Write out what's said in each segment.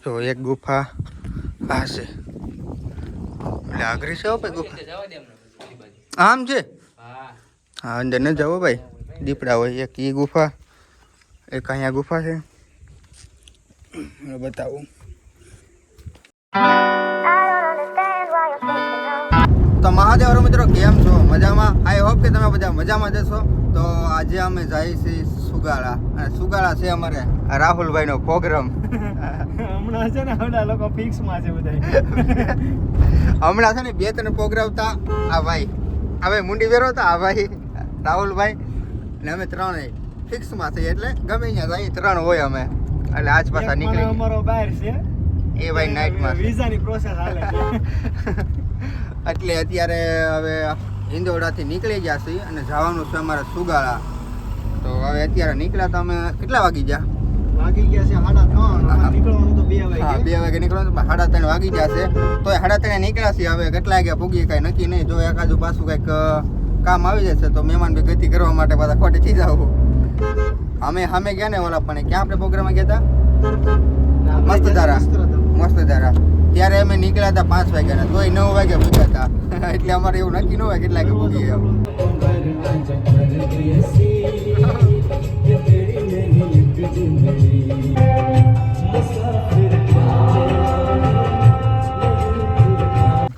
તો એક ગુફા આ છે એટલે આઘરી છે ભાઈ ગુફા આમ છે હા અંદર ન જાવ ભાઈ દીપડા હોય એક એ ગુફા એક અહીંયા ગુફા છે બતાવું તો મહાદેવ મિત્રો કેમ છો મજામાં આઈ હોપ કે તમે બધા મજામાં જશો તો આજે અમે જઈએ છીએ સુગાળા અને સુગાળા છે અમારે રાહુલભાઈ નો પ્રોગ્રામ હમણાં છે ને હમણાં લોકો ફિક્સ માં છે બધા હમણાં છે ને બે ત્રણ પ્રોગ્રામ હતા આ ભાઈ હવે મુંડી વેરો હતા આ ભાઈ રાહુલભાઈ ને અમે ત્રણ ફિક્સ માં છીએ એટલે ગમે ત્યાં જઈએ ત્રણ હોય અમે એટલે આજ પાછા નીકળી અમારો બહાર છે એ ભાઈ નાઈટ માં વિઝાની પ્રોસેસ હાલે છે એટલે અત્યારે હવે હિંદોડાથી નીકળી ગયા છીએ અને જવાનું છે અમારે સુગાળા તો હવે અત્યારે નીકળ્યા તો અમે કેટલા વાગી ગયા છે 3:30 નીકળવાનું તો 2 વાગે હા 2 વાગે નીકળવાનું 3:30 વાગી ગયા છે તો 3:30 નીકળ્યા છીએ હવે કેટલા વાગ્યા પૂગીએ કાંઈ નક્કી નહીં જો એકાદું પાછું કંઈક કામ આવી જશે તો મહેમાન બી ગતિ કરવા માટે પાછા ખોટી થઈ જાવ અમે સામે ગયા ને ઓલા પણ ક્યાં આપણે પ્રોગ્રામમાં ગયા હતા મસ્ત ધારા ત્યારે અમે નીકળ્યા હતા 5 વાગ્યા તોય 9 વાગે પૂગ્યા હતા એટલે અમારે એવું નક્કી ન હોય કેટલા વાગે પૂગીએ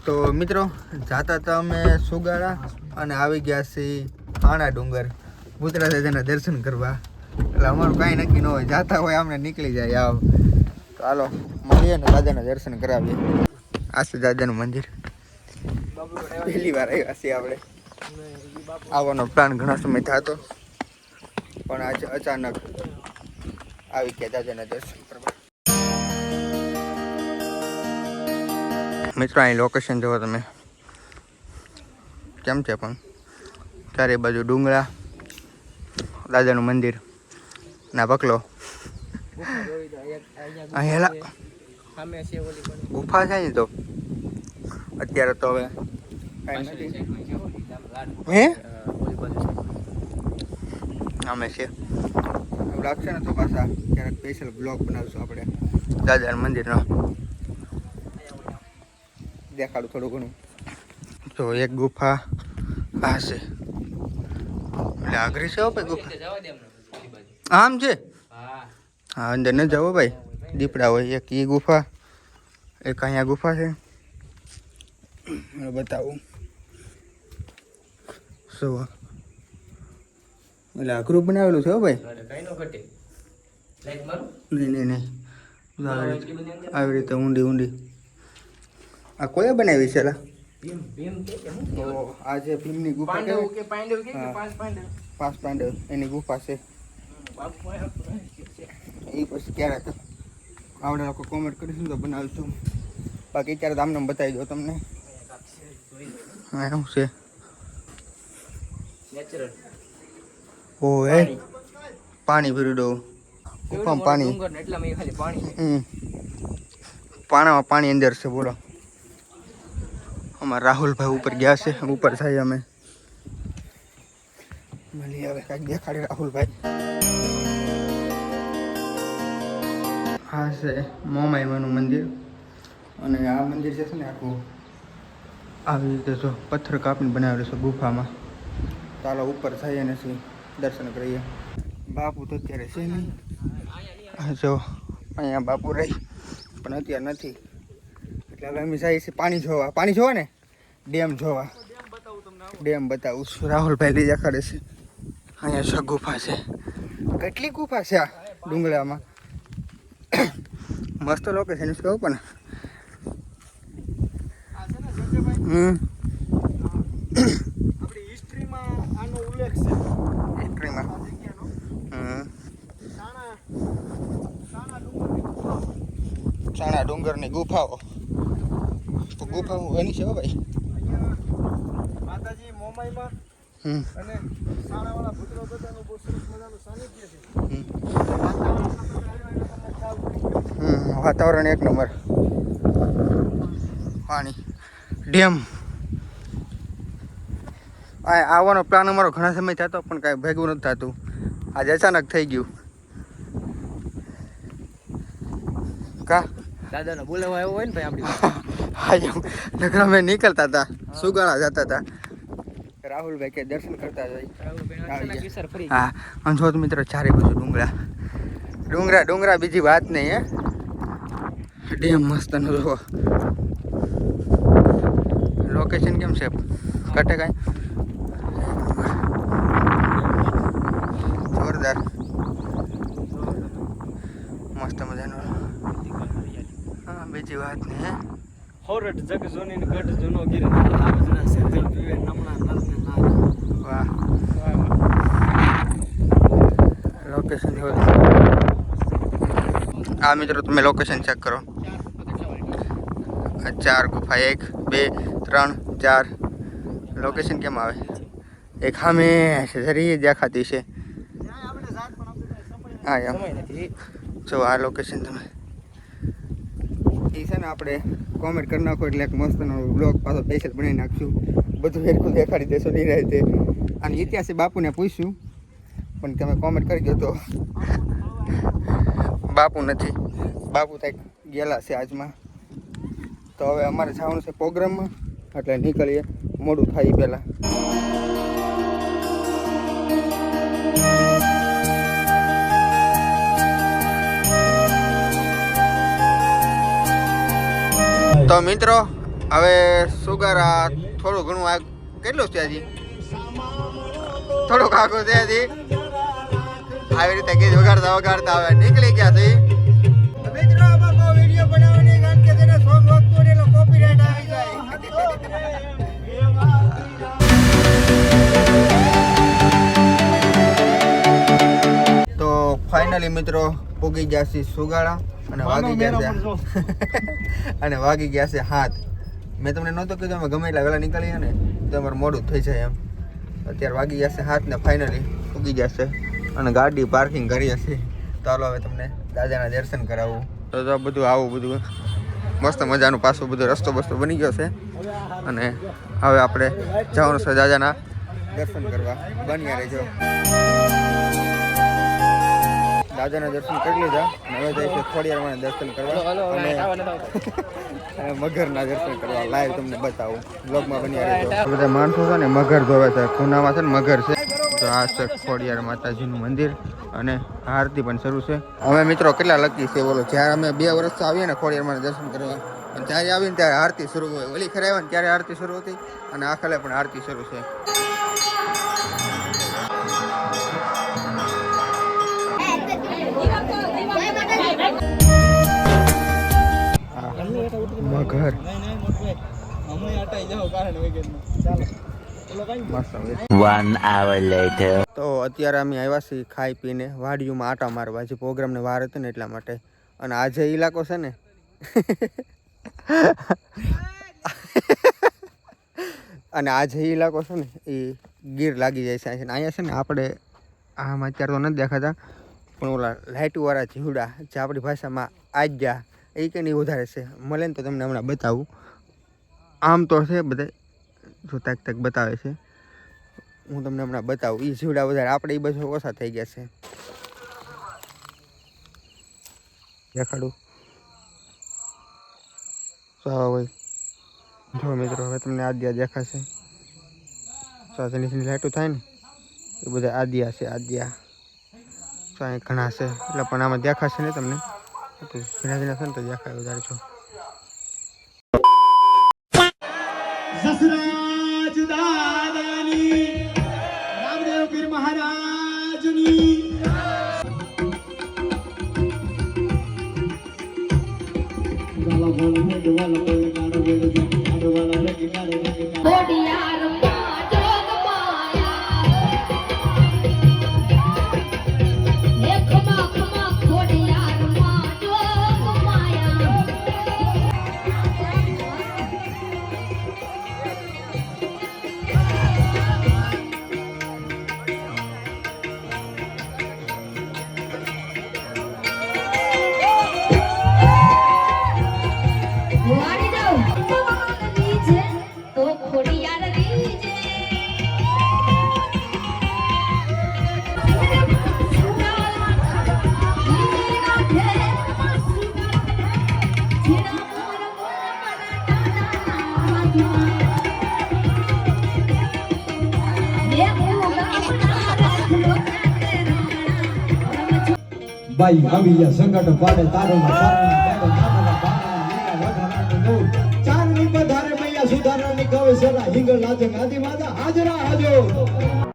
તો મિત્રો જાતા હતા અમે સુગાળા અને આવી ગયા છીએ પાણા ડુંગર ભૂતરા દાદાના દર્શન કરવા એટલે અમારું કાંઈ નક્કી ન હોય જાતા હોય અમને નીકળી જાય આવ તો હાલો મળીએ ને દાદાના દર્શન કરાવીએ આ છે દાદાનું મંદિર પહેલી વાર આવ્યા છીએ આપણે આવવાનો પ્લાન ઘણા સમય થતો પણ આજે અચાનક આવી ગયા દાદાના દર્શન કરવા મિત્રો અહીં લોકેશન જુઓ તમે કેમ છે પણ ચારે બાજુ ડુંગરા દાદાનું મંદિર ના બકલો અહીંયા ગુફા છે ને તો અત્યારે તો હવે હે અમે છે એવું લાગશે ને તો પાછા ક્યારેક સ્પેશિયલ બ્લોગ બનાવશું આપણે દાદાના મંદિરનો દેખાડું થોડું ઘણું તો એક ગુફા આ છે એટલે આઘરી છે ભાઈ ગુફા આમ છે હા અંદર ન જાવ ભાઈ દીપડા હોય એક એ ગુફા એક અહીંયા ગુફા છે બતાવું શું એટલે આઘરું બનાવેલું છે ભાઈ નહીં આવી રીતે ઊંડી આ કોઈએ બનાવી છે આ જે ભીમની ગુફા કે પાંચ પાંડવ એની ગુફા છે એ પછી ક્યારેક આવડે લોકો કોમેન્ટ કરીશું તો બનાવીશું બાકી અત્યારે તો આમને બતાવી દો તમને શું છે ઓ એ પાણી ભરી દઉં ગુફામાં પાણી પાણામાં પાણી અંદર છે બોલો અમારા રાહુલભાઈ ઉપર ગયા છે ઉપર થાય અમે મળી હવે કાંઈક દેખાડી રાહુલભાઈ આ છે મોમાઈમાનું મંદિર અને આ મંદિર છે ને આખું આવી રીતે જો પથ્થર કાપીને બનાવેલું છે ગુફામાં ચાલો ઉપર થઈએ ને દર્શન કરીએ બાપુ તો અત્યારે છે નહીં જો અહીંયા બાપુ રહી પણ અત્યારે નથી એટલે હવે અમે જઈએ છીએ પાણી જોવા ને ડેમ જોવા ડેમ બતાવું છું રાહુલભાઈ લઈ દેખાડે છે અહીંયા છે ગુફા છે કેટલી ગુફા છે આ ડુંગરામાં મસ્ત લોકેશન છે કહું પણ આપણી હિસ્ટ્રીમાં આનો ઉલ્લેખ છે હિસ્ટ્રીમાં ચાણા ડુંગરની ગુફાઓ તો ગુફાઓ એની છે ભાઈ માતાજી મોમાઈમાં અને સાણાવાળા ભૂતરો દાદાનું બહુ સરસ મજાનું સાનિધ્ય છે વાતાવરણ એક નંબર પાણી ડેમ આવવાનો પ્લાન અમારો ઘણા સમય થતો પણ કાંઈ ભેગું નથી થતું આજે અચાનક થઈ ગયું કા દાદાનો બોલાવા આવ્યો હોય ને ભાઈ આપણી આજે નગર અમે નીકળતા હતા સુગાળા જતા હતા રાહુલભાઈ કે દર્શન કરતા જાય હા અને જો મિત્રો ચારે બાજુ ડુંગરા બીજી વાત નહીં હે ડેમ મસ્ત નો જો લોકેશન કેમ છે કટે કાંઈ જોરદાર મસ્ત મજાનો હા બીજી વાત નહીં હે હોરટ જગ જોની ને ગઢ જૂનો ગીર આજના સેજલ પીવે નમણા નરને ના વાહ લોકેશન જો આ મિત્રો તમે લોકેશન ચેક કરો 4 ગુફા 1 2 3 4 લોકેશન કેમ આવે એક સામે છે જરી દેખાતી છે હા એમ જો આ લોકેશન તમે એ છે ને આપણે કોમેન્ટ કરી નાખો એટલે એક મસ્તનો બ્લોગ પાછો સ્પેશિયલ બનાવી નાખશું બધું હેરખું દેખાડી દેશો નિરાયતે અને ઇતિહાસે બાપુને પૂછ્યું પણ તમે કોમેન્ટ કરી દો તો બાપુ નથી બાપુ થાય ગયેલા છે આજમાં તો હવે અમારે જવાનું છે પ્રોગ્રામમાં એટલે નીકળીએ મોડું થાય પહેલાં તો મિત્રો હવે સુગારા થોડું ઘણું કેટલું છે હજી થોડુંક આગું છે હજી આવી રીતે ગીત વગાડતા હવે નીકળી ગયા છે મિત્રો આમાં બહુ વિડીયો બનાવવાની કારણ કે તેને સોંગ વખતું ને કોપીરાઇટ આવી જાય તો ફાઇનલી મિત્રો પૂગી ગયા છે સુગાળા અને વાગી ગયા છે 7 મેં તમને નહોતું કીધું અમે ગમે એટલા વહેલા નીકળીએ ને તો અમારું મોડું થઈ જાય એમ અત્યારે વાગી ગયા છે 7 ને ફાઇનલી પૂગી ગયા છે અને ગાડી પાર્કિંગ કરી હશે ચાલો હવે તમને દાદાના દર્શન કરાવું તો બધું આવું બધું મસ્ત મજાનું પાછું બધું રસ્તો બસ્તો બની ગયો છે અને હવે આપણે જવાનું છે દાદાના દર્શન કરવા બન્યા રહેજો દાદાના દર્શન કરી લીધા અને હવે જઈશું ખોડિયારમાં દર્શન કરવા અને મગરના દર્શન કરવા લાઈવ તમને બતાવું બ્લોગમાં બન્યા રહેજો બધા માણસો છે ને મગર ધોવે છે ખૂનામાં છે ને મગર છે તો આ છે ખોડિયાર માતાજીનું મંદિર અને આરતી પણ શરૂ છે અમે મિત્રો કેટલા લકી છે બોલો જ્યારે અમે 2 વર્ષ આવીએ ને ખોડિયારમાં દર્શન કરવા અને ત્યારે આવીને ત્યારે આરતી શરૂ હોય ઓલી ખરે આવે ને ત્યારે આરતી શરૂ હતી અને આખલે પણ આરતી શરૂ છે મગર તો અત્યારે અમે આવ્યા છીએ ખાઈ પીને વાડીઓમાં આટા મારવા જે પ્રોગ્રામને વાર હતી ને એટલા માટે અને આ જે ઇલાકો છે ને અને આ જે ઇલાકો છે ને એ ગીર લાગી જાય છે અહીંયા છે ને આપણે આમાં અત્યારે તો નથી દેખાતા પણ ઓલા લાઇટવાળા જીવડા જે આપણી ભાષામાં આજ્યા એ કે નહીં વધારે છે મળે ને તો તમને હમણાં બતાવું આમ તો છે બધા જો તાક તાક બતાવે છે હું તમને હમણાં બતાવું એ જીવડા વધારે આપણે એ બધું ઓછા થઈ ગયા છે દેખાડું સાવા ભાઈ જો મિત્રો હવે તમને આદ્યા દેખાશે નીચેની લાઈટો થાય ને એ બધા આદ્યા છે આદ્યા તો અહીં ઘણા છે એટલે પણ આમાં દેખાશે ને તમને ઝીણા ઝીણા છે ને તો દેખાય વધારે છો સસરાજ દાદાની રામદેવ પીર મહારાજની વાલા વાલા વાલા તો ખોડિયાર બાઈ આવ્યા સંકટ પાડે તારોના ચારણા પાડે નામના બાણા લીલા વઢાણાનું નૂર ચારની પધારે મૈયા સુધારાની કવે સરા હિંગળ નાચે ગાદી માતા હાજરા હાજો